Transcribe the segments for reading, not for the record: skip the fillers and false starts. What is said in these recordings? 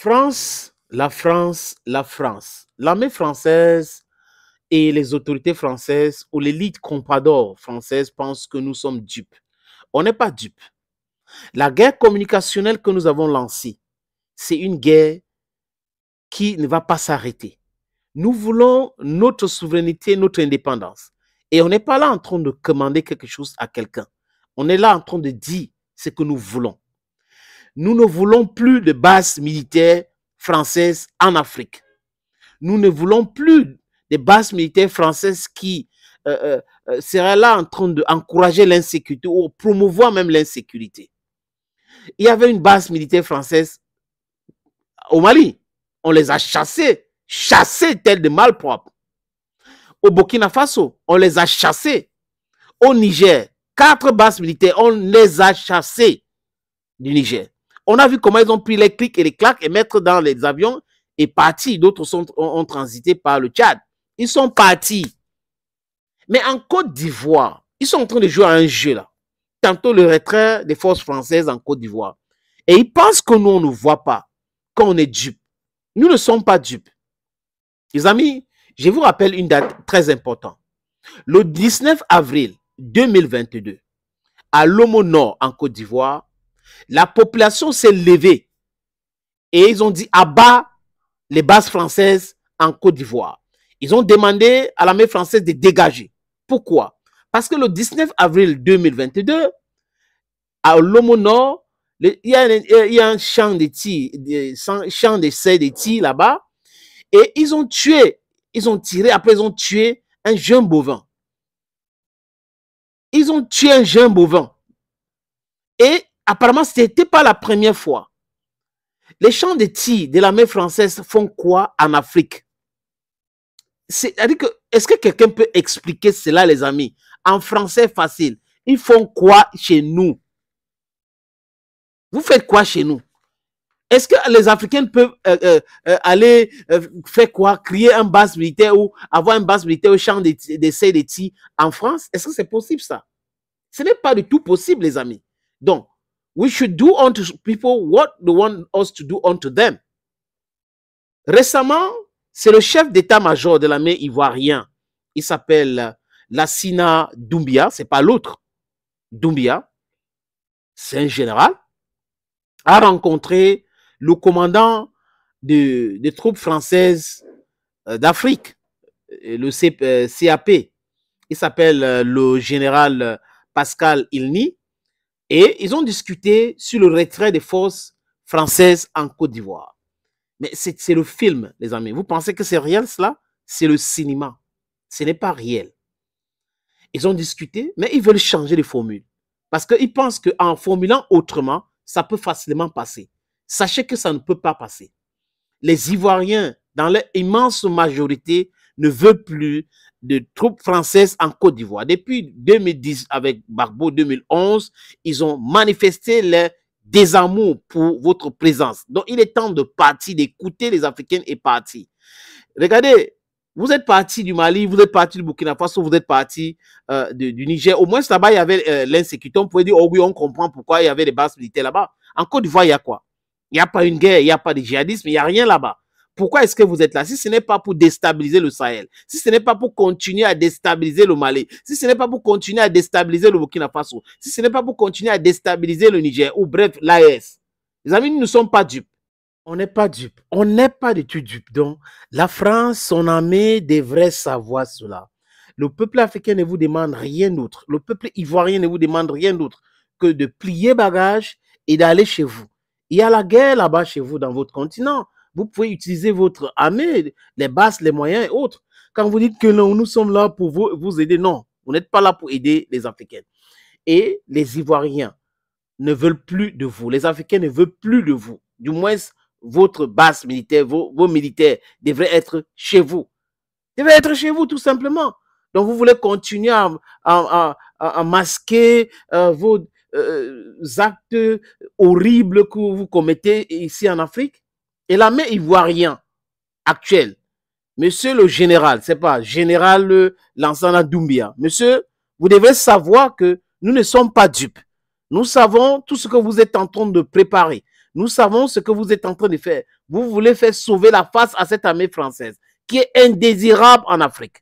France. L'armée française et les autorités françaises ou l'élite comprador française pensent que nous sommes dupes. On n'est pas dupes. La guerre communicationnelle que nous avons lancée, c'est une guerre qui ne va pas s'arrêter. Nous voulons notre souveraineté, notre indépendance. Et on n'est pas là en train de commander quelque chose à quelqu'un. On est là en train de dire ce que nous voulons. Nous ne voulons plus de bases militaires françaises en Afrique. Nous ne voulons plus de bases militaires françaises qui seraient là en train d'encourager l'insécurité ou promouvoir même l'insécurité. Il y avait une base militaire française au Mali. On les a chassés tels des malpropres. Au Burkina Faso, on les a chassés. Au Niger, 4 bases militaires, on les a chassés du Niger. On a vu comment ils ont pris les clics et les claques et mettre dans les avions et partis. D'autres ont transité par le Tchad. Ils sont partis. Mais en Côte d'Ivoire, ils sont en train de jouer à un jeu là. Tantôt le retrait des forces françaises en Côte d'Ivoire. Et ils pensent que nous, on ne voit pas, qu'on est dupes. Nous ne sommes pas dupes. Les amis, je vous rappelle une date très importante. Le 19 avril 2022, à Lomo Nord, en Côte d'Ivoire, la population s'est levée et ils ont dit abat les bases françaises en Côte d'Ivoire. Ils ont demandé à l'armée française de dégager. Pourquoi? Parce que le 19 avril 2022, à Lomo Nord, il y a un champ de tir, champ d'essai de tir là-bas, et ils ont tiré, après ils ont tué un jeune bovin. Ils ont tué un jeune bovin. Et apparemment, ce n'était pas la première fois. Les champs de tir de l'armée française font quoi en Afrique? Est-ce que quelqu'un peut expliquer cela, les amis? En français facile, ils font quoi chez nous? Vous faites quoi chez nous? Est-ce que les Africains peuvent aller faire quoi? Créer une base militaire ou avoir une base militaire au champ d'essai de tir en France? Est-ce que c'est possible ça? Ce n'est pas du tout possible, les amis. Donc, we should do unto people what they want us to do unto them. Récemment, c'est le chef d'état-major de l'armée ivoirien. Il s'appelle Lassina Doumbia, c'est pas l'autre. Doumbia, c'est un général, a rencontré le commandant des troupes françaises d'Afrique, le CAP. Il s'appelle le général Pascal Ilny. Et ils ont discuté sur le retrait des forces françaises en Côte d'Ivoire. Mais c'est le film, les amis. Vous pensez que c'est réel, cela? C'est le cinéma. Ce n'est pas réel. Ils ont discuté, mais ils veulent changer les formules. Parce qu'ils pensent qu'en formulant autrement, ça peut facilement passer. Sachez que ça ne peut pas passer. Les Ivoiriens, dans leur immense majorité, ne veulent plus de troupes françaises en Côte d'Ivoire. Depuis 2010, avec Gbagbo 2011, ils ont manifesté leur désamour pour votre présence. Donc, il est temps de partir, d'écouter les Africains et partir. Regardez, vous êtes parti du Mali, vous êtes parti du Burkina Faso, vous êtes parti du Niger. Au moins, là-bas, il y avait l'insécurité. On pouvait dire, oh oui, on comprend pourquoi il y avait des bases militaires là-bas. En Côte d'Ivoire, il y a quoi? Il n'y a pas une guerre, il n'y a pas de djihadisme, il n'y a rien là-bas. Pourquoi est-ce que vous êtes là? Si ce n'est pas pour déstabiliser le Sahel, si ce n'est pas pour continuer à déstabiliser le Mali, si ce n'est pas pour continuer à déstabiliser le Burkina Faso, si ce n'est pas pour continuer à déstabiliser le Niger, ou bref, l'AES. Les amis, nous ne sommes pas dupes. On n'est pas dupes. On n'est pas du tout dupes. Donc, la France, son armée devrait savoir cela. Le peuple africain ne vous demande rien d'autre. Le peuple ivoirien ne vous demande rien d'autre que de plier bagage et d'aller chez vous. Il y a la guerre là-bas chez vous, dans votre continent. Vous pouvez utiliser votre armée, les bases, les moyens et autres. Quand vous dites que non, nous sommes là pour vous aider, non, vous n'êtes pas là pour aider les Africains. Et les Ivoiriens ne veulent plus de vous. Les Africains ne veulent plus de vous. Du moins, votre base militaire, vos militaires devraient être chez vous. Devraient être chez vous, tout simplement. Donc, vous voulez continuer à masquer vos actes horribles que vous commettez ici en Afrique. Et l'armée ivoirienne actuelle, monsieur le général, c'est pas général Lansana Doumbia, monsieur, vous devez savoir que nous ne sommes pas dupes. Nous savons tout ce que vous êtes en train de préparer. Nous savons ce que vous êtes en train de faire. Vous voulez faire sauver la face à cette armée française qui est indésirable en Afrique.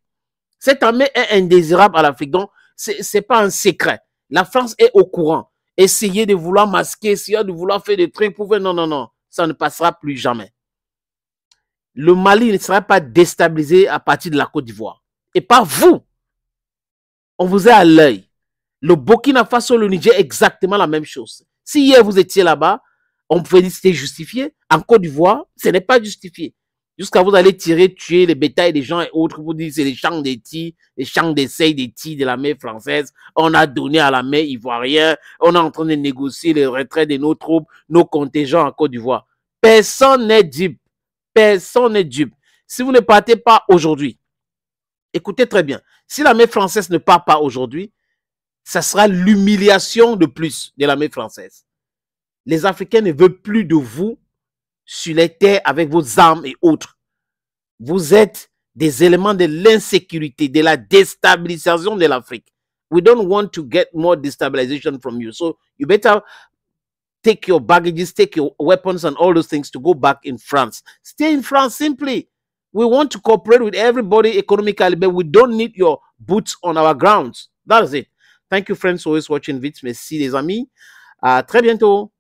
Cette armée est indésirable en Afrique. Donc, ce n'est pas un secret. La France est au courant. Essayez de vouloir masquer, essayez de vouloir faire des trucs pour faire... Non, non, non. Ça ne passera plus jamais. Le Mali ne sera pas déstabilisé à partir de la Côte d'Ivoire. Et pas vous. On vous est à l'œil. Le Burkina Faso, le Niger, exactement la même chose. Si hier vous étiez là-bas, on pouvait dire que c'était justifié. En Côte d'Ivoire, ce n'est pas justifié. Jusqu'à vous allez tirer, tuer les bétails des gens et autres, vous dites que c'est les champs d'Haïti, les champs d'essai d'Haïti de l'armée française. On a donné à l'armée ivoirienne. On est en train de négocier le retrait de nos troupes, nos contingents en Côte d'Ivoire. Personne n'est dupe. Personne n'est dupe. Si vous ne partez pas aujourd'hui, écoutez très bien, si l'armée française ne part pas aujourd'hui, ça sera l'humiliation de plus de l'armée française. Les Africains ne veulent plus de vous sur les terres avec vos armes et autres. Vous êtes des éléments de l'insécurité, de la déstabilisation de l'Afrique. We don't want to get more destabilization from you. So you better take your baggages, take your weapons and all those things to go back in France. Stay in France simply. We want to cooperate with everybody economically, but we don't need your boots on our grounds. That is it. Thank you, friends, for always watching Vite. Merci, les amis. À très bientôt.